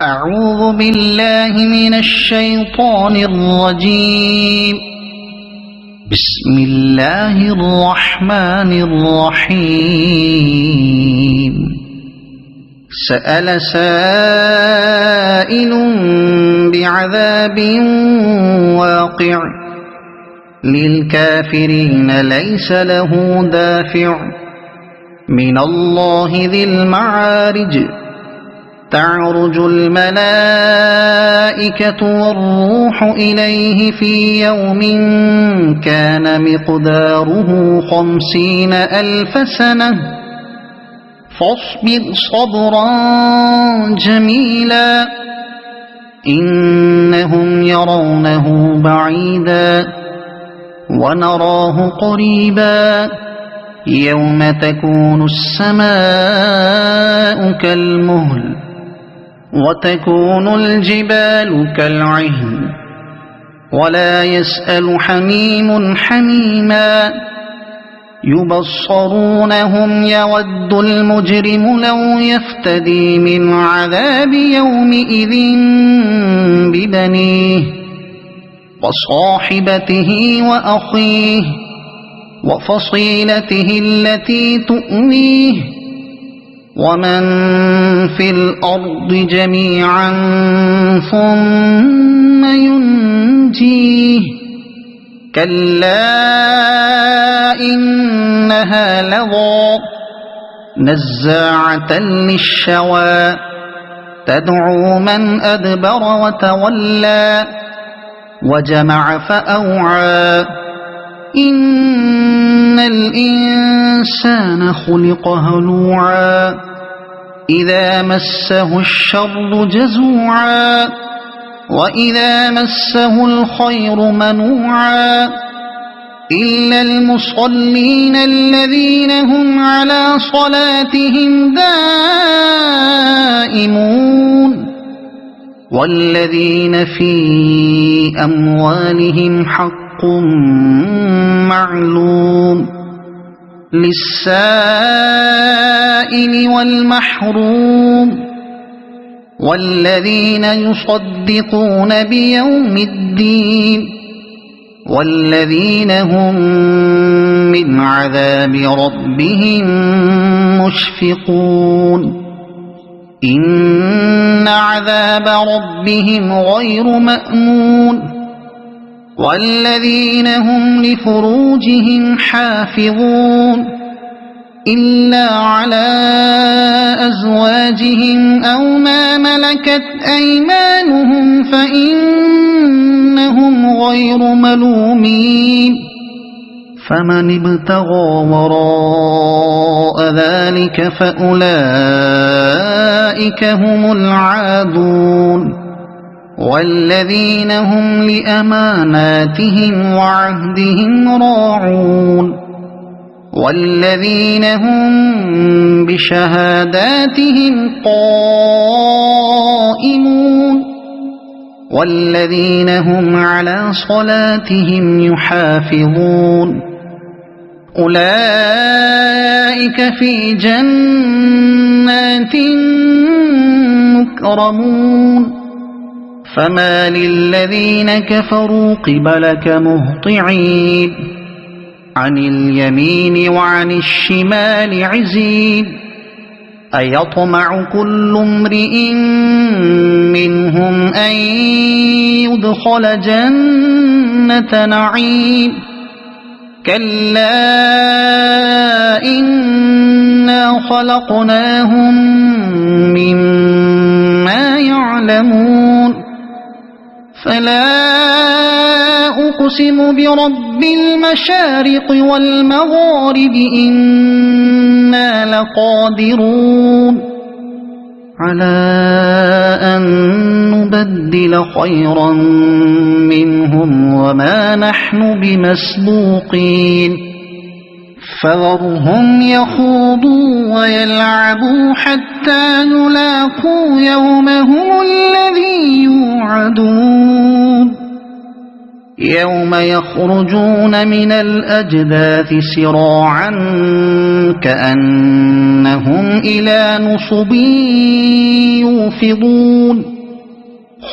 أعوذ بالله من الشيطان الرجيم. بسم الله الرحمن الرحيم. سأل سائل بعذاب واقع للكافرين ليس له دافع من الله ذي المعارج. تعرج الملائكة والروح إليه في يوم كان مقداره 50,000 سنة فاصبر صبرا جميلا إنهم يرونه بعيدا ونراه قريبا يوم تكون السماء كالمهل وتكون الجبال كالعهن ولا يسأل حميم حميما يبصرونهم يود المجرم لو يفتدي من عذاب يومئذ ببنيه وصاحبته وأخيه وفصيلته التي تؤويه ومن في الأرض جميعا ثم ينجيه كلا إنها لظى نزاعة للشوى تدعو من أدبر وتولى وجمع فأوعى إن الإنسان خلق هلوعا إذا مسه الشر جزوعا وإذا مسه الخير منوعا إلا المصلين الذين هم على صلاتهم دائمون والذين في أموالهم حق معلوم للسائل والمحروم والذين يصدقون بيوم الدين والذين هم من عذاب ربهم مشفقون إن عذاب ربهم غير مأمون والذين هم لفروجهم حافظون إلا على أزواجهم أو ما ملكت أيمانهم فإنهم غير ملومين فمن ابتغى وراء ذلك فأولئك هم العادون والذين هم لأماناتهم وعهدهم راعون والذين هم بشهاداتهم قائمون والذين هم على صلاتهم يحافظون أولئك في جنات مكرمون فما للذين كفروا قبلك مهطعين عن اليمين وعن الشمال عزين أيطمع كل امرئ منهم أن يدخل جنة نعيم كلا إنا خلقناهم مما يعلمون فلا أقسم برب المشارق والمغارب إنا لقادرون على أن نبدل خيرا منهم وما نحن بمسبوقين فذرهم يخوضوا ويلعبوا حتى يلاقوا يومهم الذي يوعدون يوم يخرجون من الأجداث سراعا كأنهم إلى نصب يوفضون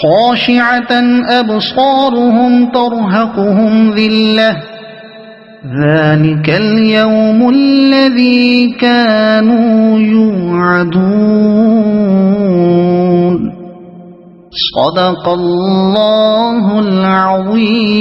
خاشعة أبصارهم ترهقهم ذلة ذلك اليوم الذي كانوا يوعدون صدق الله العظيم.